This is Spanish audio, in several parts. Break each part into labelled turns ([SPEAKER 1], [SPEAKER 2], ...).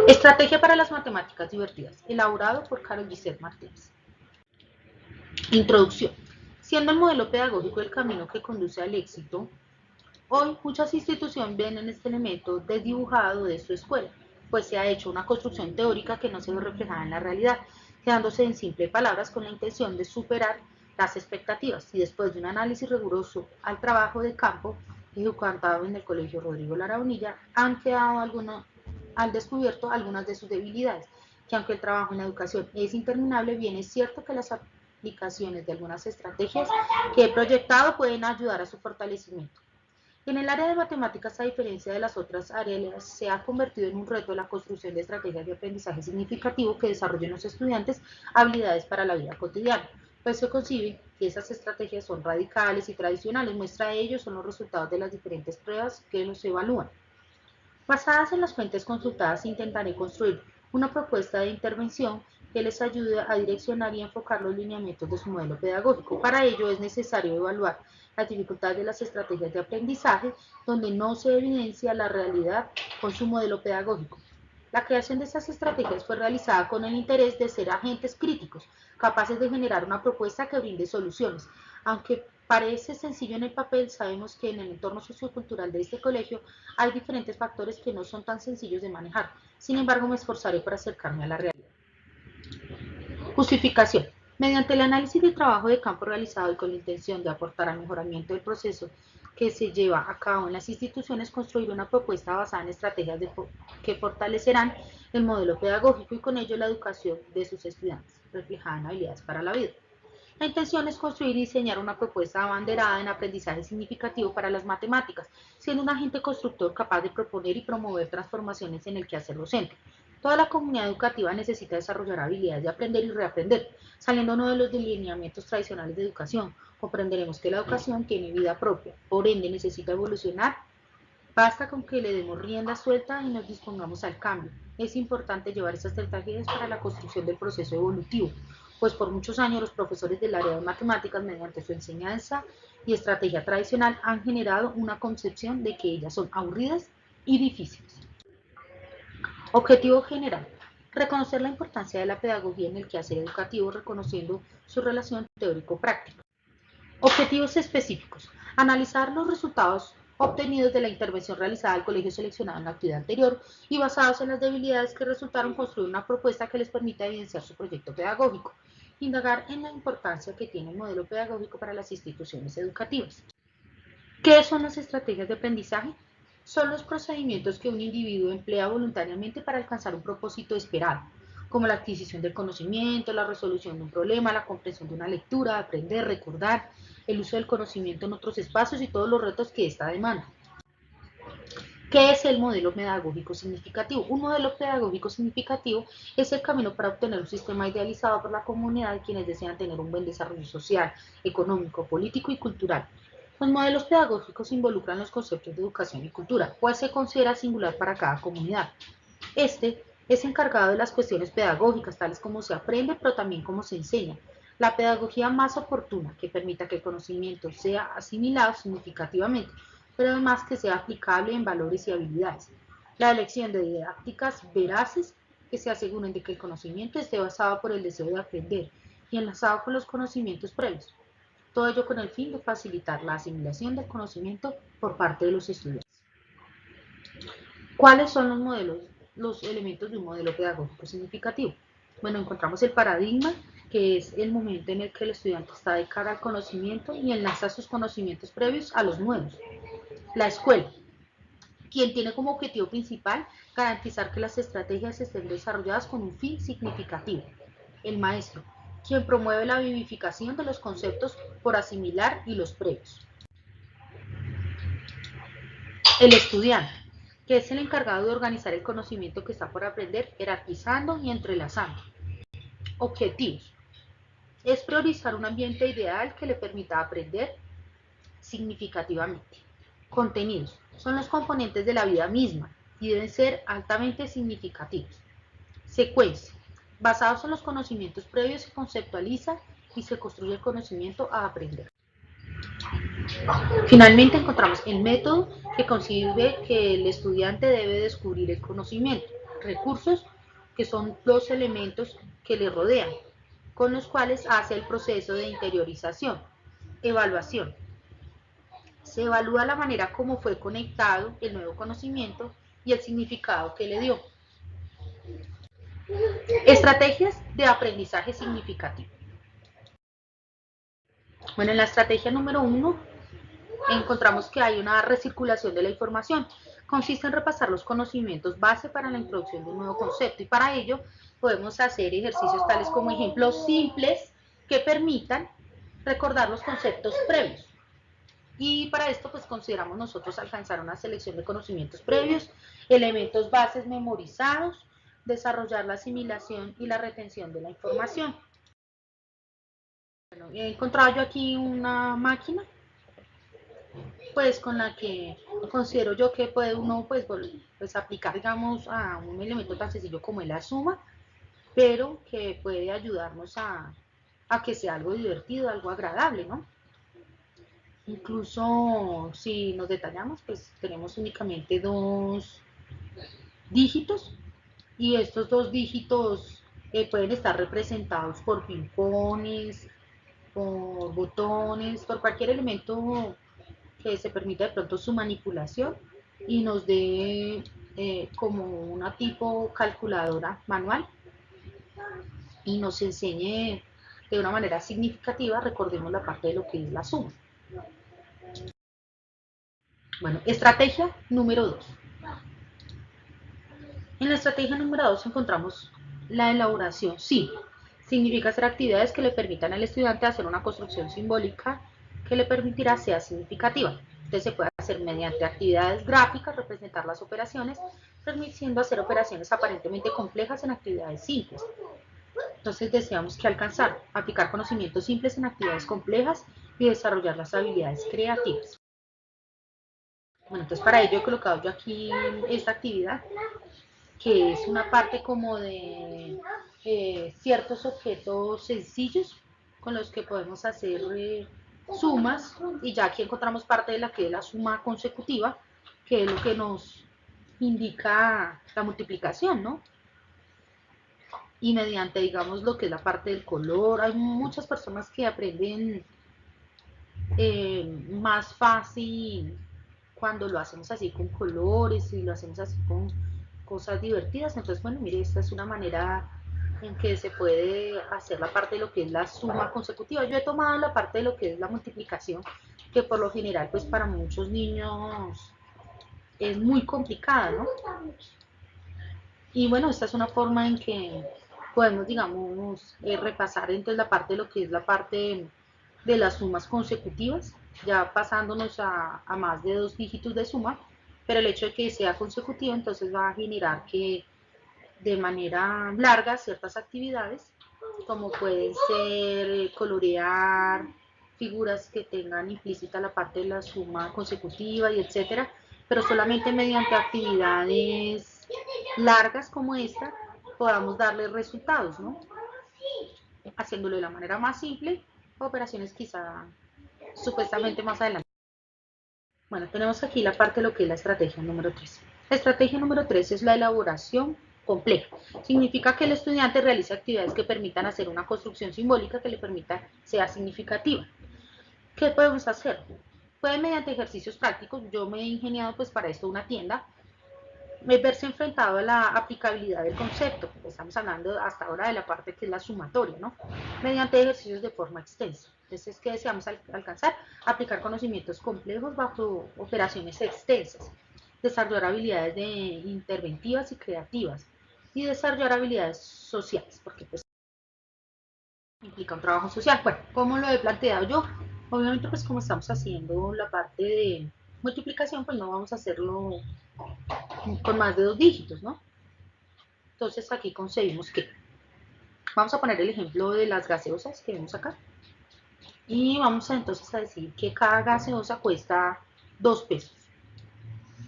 [SPEAKER 1] Estrategia para las matemáticas divertidas, elaborado por Carol Gisette Martínez. Introducción. Siendo el modelo pedagógico el camino que conduce al éxito, hoy muchas instituciones ven en este elemento desdibujado de su escuela, pues se ha hecho una construcción teórica que no se ve reflejada en la realidad, quedándose en simples palabras con la intención de superar las expectativas y después de un análisis riguroso al trabajo de campo ejecutado en el Colegio Rodrigo Lara Bonilla, han quedado al descubierto algunas de sus debilidades, que aunque el trabajo en la educación es interminable, bien es cierto que las aplicaciones de algunas estrategias que he proyectado pueden ayudar a su fortalecimiento. En el área de matemáticas, a diferencia de las otras áreas, se ha convertido en un reto la construcción de estrategias de aprendizaje significativo que desarrollen los estudiantes habilidades para la vida cotidiana, pues se concibe que esas estrategias son radicales y tradicionales. Muestra de ello son los resultados de las diferentes pruebas que los evalúan. Basadas en las fuentes consultadas, intentaré construir una propuesta de intervención que les ayude a direccionar y enfocar los lineamientos de su modelo pedagógico. Para ello es necesario evaluar las dificultades de las estrategias de aprendizaje donde no se evidencia la realidad con su modelo pedagógico. La creación de estas estrategias fue realizada con el interés de ser agentes críticos, capaces de generar una propuesta que brinde soluciones. Aunque parece sencillo en el papel, sabemos que en el entorno sociocultural de este colegio hay diferentes factores que no son tan sencillos de manejar. Sin embargo, me esforzaré por acercarme a la realidad. Justificación. Mediante el análisis del trabajo de campo realizado y con la intención de aportar al mejoramiento del proceso que se lleva a cabo en las instituciones, construir una propuesta basada en estrategias que fortalecerán el modelo pedagógico y con ello la educación de sus estudiantes, reflejada en habilidades para la vida. La intención es construir y diseñar una propuesta abanderada en aprendizaje significativo para las matemáticas, siendo un agente constructor capaz de proponer y promover transformaciones en el quehacer docente. Toda la comunidad educativa necesita desarrollar habilidades de aprender y reaprender, saliéndonos de los lineamientos tradicionales de educación. Comprenderemos que la educación tiene vida propia, por ende necesita evolucionar. Basta con que le demos rienda suelta y nos dispongamos al cambio. Es importante llevar estas estrategias para la construcción del proceso evolutivo, pues por muchos años los profesores del área de matemáticas, mediante su enseñanza y estrategia tradicional, han generado una concepción de que ellas son aburridas y difíciles. Objetivo general. Reconocer la importancia de la pedagogía en el quehacer educativo, reconociendo su relación teórico-práctica. Objetivos específicos. Analizar los resultados obtenidos de la intervención realizada al colegio seleccionado en la actividad anterior y basados en las debilidades que resultaron, construir una propuesta que les permita evidenciar su proyecto pedagógico. Indagar en la importancia que tiene el modelo pedagógico para las instituciones educativas. ¿Qué son las estrategias de aprendizaje? Son los procedimientos que un individuo emplea voluntariamente para alcanzar un propósito esperado, como la adquisición del conocimiento, la resolución de un problema, la comprensión de una lectura, aprender, recordar, el uso del conocimiento en otros espacios y todos los retos que esta demanda. ¿Qué es el modelo pedagógico significativo? Un modelo pedagógico significativo es el camino para obtener un sistema idealizado por la comunidad y quienes desean tener un buen desarrollo social, económico, político y cultural. Los modelos pedagógicos involucran los conceptos de educación y cultura, cual se considera singular para cada comunidad. Este es encargado de las cuestiones pedagógicas, tales como se aprende, pero también cómo se enseña. La pedagogía más oportuna, que permita que el conocimiento sea asimilado significativamente, pero además que sea aplicable en valores y habilidades. La elección de didácticas veraces que se aseguren de que el conocimiento esté basado por el deseo de aprender y enlazado con los conocimientos previos. Todo ello con el fin de facilitar la asimilación del conocimiento por parte de los estudiantes. ¿Cuáles son los elementos de un modelo pedagógico significativo? Bueno, encontramos el paradigma, que es el momento en el que el estudiante está de cara al conocimiento y enlaza sus conocimientos previos a los nuevos. La escuela, quien tiene como objetivo principal garantizar que las estrategias estén desarrolladas con un fin significativo. El maestro, quien promueve la vivificación de los conceptos por asimilar y los previos. El estudiante, que es el encargado de organizar el conocimiento que está por aprender, jerarquizando y entrelazando. Objetivos. Es priorizar un ambiente ideal que le permita aprender significativamente. Contenidos. Son los componentes de la vida misma y deben ser altamente significativos. Secuencia. Basados en los conocimientos previos se conceptualiza y se construye el conocimiento a aprender. Finalmente encontramos el método, que concibe que el estudiante debe descubrir el conocimiento, recursos, que son los elementos que le rodean, con los cuales hace el proceso de interiorización. Evaluación. Se evalúa la manera como fue conectado el nuevo conocimiento y el significado que le dio. Estrategias de aprendizaje significativo. Bueno, en la estrategia número 1 encontramos que hay una recirculación de la información. Consiste en repasar los conocimientos base para la introducción de un nuevo concepto, y para ello podemos hacer ejercicios tales como ejemplos simples que permitan recordar los conceptos previos. Y para esto pues consideramos nosotros alcanzar una selección de conocimientos previos, elementos bases memorizados, desarrollar la asimilación y la retención de la información. Bueno, he encontrado yo aquí una máquina pues con la que considero yo que puede uno pues aplicar, digamos, a un elemento tan sencillo como es la suma, pero que puede ayudarnos a que sea algo divertido, algo agradable, ¿no? Incluso si nos detallamos, pues tenemos únicamente dos dígitos, y estos dos dígitos pueden estar representados por pincones, por botones, por cualquier elemento que se permita de pronto su manipulación y nos dé como una tipo calculadora manual y nos enseñe de una manera significativa. Recordemos la parte de lo que es la suma. Bueno, estrategia número 2. En la estrategia número 2 encontramos la elaboración simple. Significa hacer actividades que le permitan al estudiante hacer una construcción simbólica que le permitirá sea significativa. Entonces se puede hacer mediante actividades gráficas, representar las operaciones, permitiendo hacer operaciones aparentemente complejas en actividades simples. Entonces deseamos que alcanzar, aplicar conocimientos simples en actividades complejas y desarrollar las habilidades creativas. Bueno, entonces para ello he colocado yo aquí esta actividad, que es una parte como de ciertos objetos sencillos con los que podemos hacer sumas, y ya aquí encontramos parte de la que es la suma consecutiva, que es lo que nos indica la multiplicación, ¿no? Y mediante, digamos, lo que es la parte del color, hay muchas personas que aprenden más fácil cuando lo hacemos así con colores y lo hacemos así con cosas divertidas. Entonces, bueno, mire, esta es una manera en que se puede hacer la parte de lo que es la suma consecutiva. Yo he tomado la parte de lo que es la multiplicación, que por lo general, pues para muchos niños es muy complicada, ¿no? Y bueno, esta es una forma en que podemos, digamos, repasar entonces la parte de lo que es la parte de las sumas consecutivas, ya pasándonos a más de dos dígitos de suma, pero el hecho de que sea consecutivo entonces va a generar que de manera larga ciertas actividades, como pueden ser colorear figuras que tengan implícita la parte de la suma consecutiva y etcétera, pero solamente mediante actividades largas como esta podamos darle resultados, ¿no? Haciéndolo de la manera más simple, operaciones quizá supuestamente más adelante. Bueno, tenemos aquí la parte de lo que es la estrategia número 3. La estrategia número 3 es la elaboración compleja. Significa que el estudiante realice actividades que permitan hacer una construcción simbólica que le permita sea significativa. ¿Qué podemos hacer? Puede mediante ejercicios prácticos. Yo me he ingeniado pues para esto una tienda, verse enfrentado a la aplicabilidad del concepto. Estamos hablando hasta ahora de la parte que es la sumatoria, ¿no? Mediante ejercicios de forma extensa. Entonces, ¿qué deseamos alcanzar? Aplicar conocimientos complejos bajo operaciones extensas, desarrollar habilidades interventivas y creativas, y desarrollar habilidades sociales, porque pues implica un trabajo social. Bueno, ¿cómo lo he planteado yo? Obviamente, pues como estamos haciendo la parte de multiplicación, pues no vamos a hacerlo con más de dos dígitos, ¿no? Entonces aquí concebimos que vamos a poner el ejemplo de las gaseosas que vemos acá, y vamos entonces a decir que cada gaseosa cuesta 2 pesos.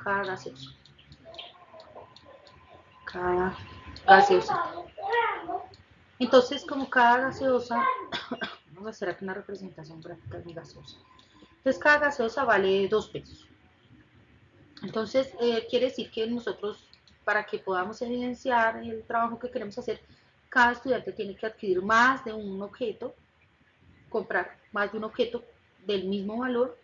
[SPEAKER 1] Cada gaseosa. Cada gaseosa. Entonces, como cada gaseosa, vamos a hacer aquí una representación gráfica de gaseosa. Entonces, cada gaseosa vale 2 pesos. Entonces, quiere decir que nosotros para que podamos evidenciar el trabajo que queremos hacer, cada estudiante tiene que adquirir más de un objeto, comprar más de un objeto del mismo valor.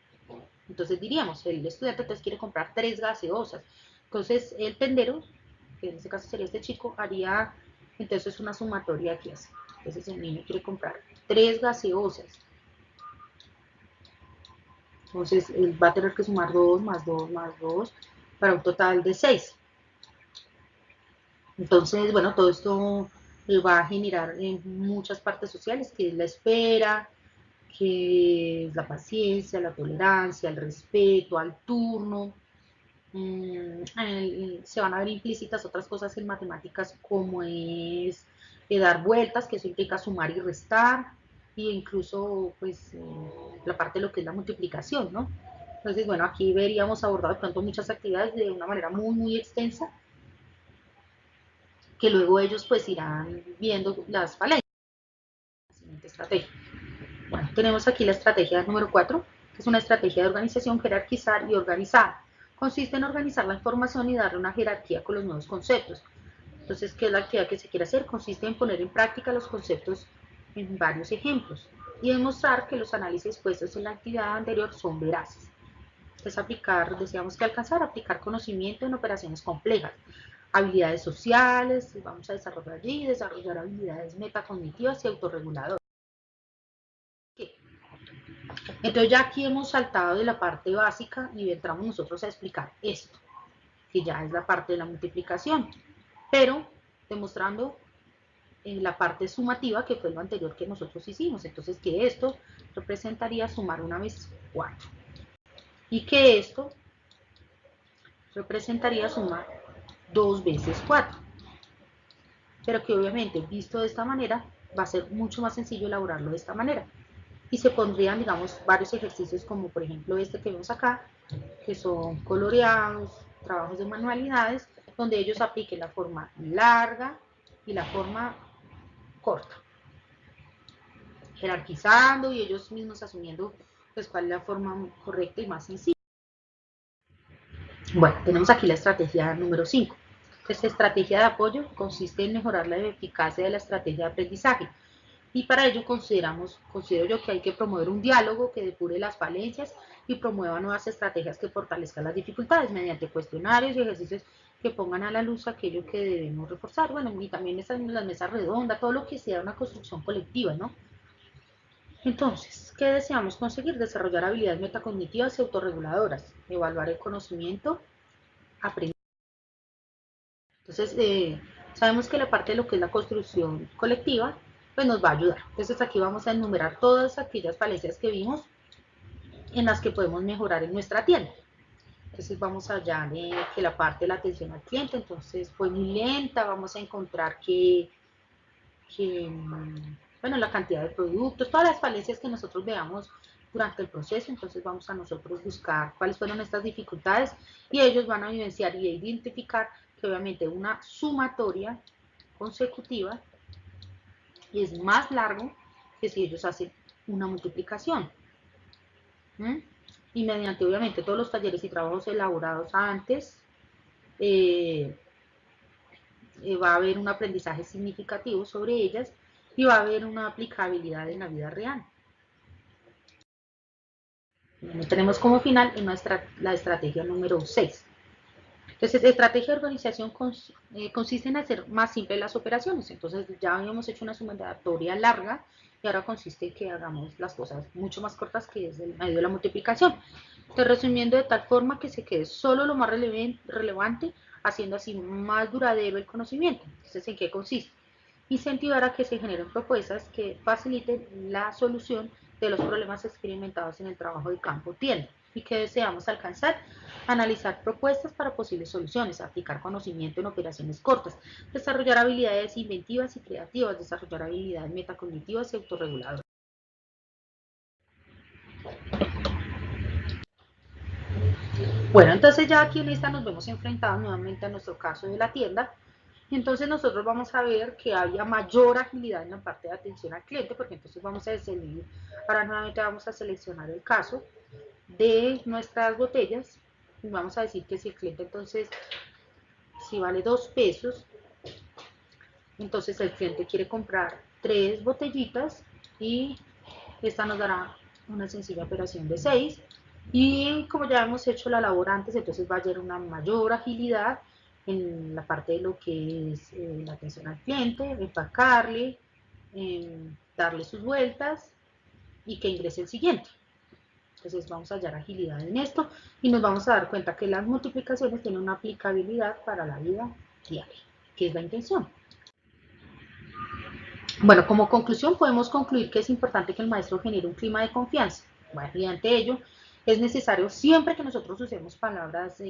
[SPEAKER 1] Entonces diríamos, el estudiante entonces quiere comprar 3 gaseosas. Entonces el tendero, que en este caso sería este chico, haría entonces una sumatoria aquí así. Entonces el niño quiere comprar 3 gaseosas. Entonces él va a tener que sumar 2 más 2 más 2 para un total de 6. Entonces, bueno, todo esto va a generar en muchas partes sociales, que es la espera, que es la paciencia, la tolerancia, el respeto al turno. Se van a ver implícitas otras cosas en matemáticas como es dar vueltas, que eso implica sumar y restar, e incluso pues la parte de lo que es la multiplicación, ¿no? Entonces, bueno, aquí veríamos abordado de pronto muchas actividades de una manera muy extensa, que luego ellos pues irán viendo las falencias de la siguiente estrategia. Bueno, tenemos aquí la estrategia número 4, que es una estrategia de organización, jerarquizar y organizar. Consiste en organizar la información y darle una jerarquía con los nuevos conceptos. Entonces, ¿qué es la actividad que se quiere hacer? Consiste en poner en práctica los conceptos en varios ejemplos y demostrar que los análisis expuestos en la actividad anterior son veraces. Es aplicar, decíamos que alcanzar, aplicar conocimiento en operaciones complejas, habilidades sociales, vamos a desarrollar allí, desarrollar habilidades metacognitivas y autorreguladoras. Entonces ya aquí hemos saltado de la parte básica y entramos nosotros a explicar esto, que ya es la parte de la multiplicación, pero demostrando la parte sumativa, que fue lo anterior que nosotros hicimos. Entonces que esto representaría sumar una vez 4 y que esto representaría sumar 2 veces 4, pero que obviamente visto de esta manera va a ser mucho más sencillo elaborarlo de esta manera. Y se pondrían, digamos, varios ejercicios como por ejemplo este que vemos acá, que son coloreados, trabajos de manualidades, donde ellos apliquen la forma larga y la forma corta, jerarquizando y ellos mismos asumiendo pues cuál es la forma correcta y más sencilla. Bueno, tenemos aquí la estrategia número 5. Esta estrategia de apoyo consiste en mejorar la eficacia de la estrategia de aprendizaje. Y para ello considero yo que hay que promover un diálogo que depure las falencias y promueva nuevas estrategias que fortalezcan las dificultades mediante cuestionarios y ejercicios que pongan a la luz aquello que debemos reforzar. Bueno, y también están las mesas redondas, todo lo que sea una construcción colectiva, ¿no? Entonces, ¿qué deseamos conseguir? Desarrollar habilidades metacognitivas y autorreguladoras, evaluar el conocimiento, aprender. Entonces, sabemos que la parte de lo que es la construcción colectiva, pues nos va a ayudar. Entonces, aquí vamos a enumerar todas aquellas falencias que vimos en las que podemos mejorar en nuestra tienda. Entonces, vamos allá de que la parte de la atención al cliente, entonces, fue muy lenta, vamos a encontrar que bueno, la cantidad de productos, todas las falencias que nosotros veamos durante el proceso, entonces vamos a nosotros buscar cuáles fueron estas dificultades y ellos van a vivenciar y identificar que obviamente una sumatoria consecutiva es más largo que si ellos hacen una multiplicación. ¿Mm? Y mediante obviamente todos los talleres y trabajos elaborados antes, eh, va a haber un aprendizaje significativo sobre ellas y va a haber una aplicabilidad en la vida real. Tenemos como final la estrategia número 6. Entonces, estrategia de organización consiste en hacer más simples las operaciones. Entonces, ya habíamos hecho una sumatoria larga y ahora consiste en que hagamos las cosas mucho más cortas, que es el medio de la multiplicación. Entonces, resumiendo de tal forma que se quede solo lo más relevante, haciendo así más duradero el conocimiento. Entonces, ¿en qué consiste? Incentivar a que se generen propuestas que faciliten la solución de los problemas experimentados en el trabajo de campo tienda y que deseamos alcanzar, analizar propuestas para posibles soluciones, aplicar conocimiento en operaciones cortas, desarrollar habilidades inventivas y creativas, desarrollar habilidades metacognitivas y autorreguladoras. Bueno, entonces ya aquí en esta nos vemos enfrentados nuevamente a nuestro caso de la tienda. Entonces nosotros vamos a ver que haya mayor agilidad en la parte de atención al cliente, porque entonces vamos a decidir, ahora nuevamente vamos a seleccionar el caso de nuestras botellas y vamos a decir que si el cliente entonces si vale 2 pesos, entonces el cliente quiere comprar 3 botellitas y esta nos dará una sencilla operación de 6. Y como ya hemos hecho la labor antes, entonces va a haber una mayor agilidad en la parte de lo que es la atención al cliente, empacarle, darle sus vueltas y que ingrese el siguiente. Entonces vamos a hallar agilidad en esto y nos vamos a dar cuenta que las multiplicaciones tienen una aplicabilidad para la vida diaria, que es la intención. Bueno, como conclusión podemos concluir que es importante que el maestro genere un clima de confianza. Bueno, y ante ello es necesario siempre que nosotros usemos palabras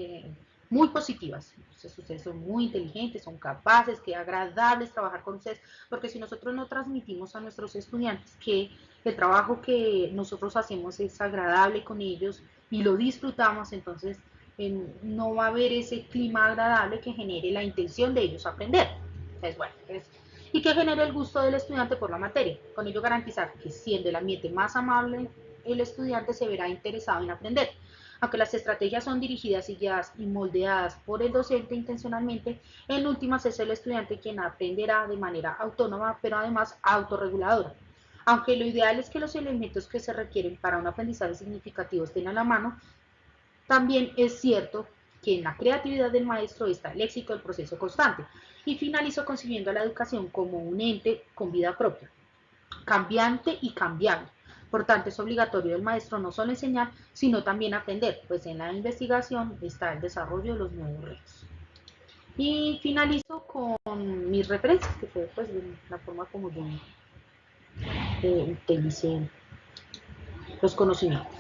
[SPEAKER 1] muy positivas. Entonces, ustedes son muy inteligentes, son capaces, que agradables trabajar con ustedes, porque si nosotros no transmitimos a nuestros estudiantes que el trabajo que nosotros hacemos es agradable con ellos y lo disfrutamos, entonces no va a haber ese clima agradable que genere la intención de ellos aprender. Entonces, bueno, y que genere el gusto del estudiante por la materia. Con ello garantizar que siendo el ambiente más amable, el estudiante se verá interesado en aprender. Aunque las estrategias son dirigidas y guiadas y moldeadas por el docente intencionalmente, en últimas es el estudiante quien aprenderá de manera autónoma, pero además autorreguladora. Aunque lo ideal es que los elementos que se requieren para un aprendizaje significativo estén a la mano, también es cierto que en la creatividad del maestro está el éxito del proceso constante. Y finalizo concibiendo a la educación como un ente con vida propia, cambiante y cambiable. Por tanto, es obligatorio del maestro no solo enseñar, sino también aprender, pues en la investigación está el desarrollo de los nuevos retos. Y finalizo con mis referencias, que fue pues la forma como yo utilicé los conocimientos.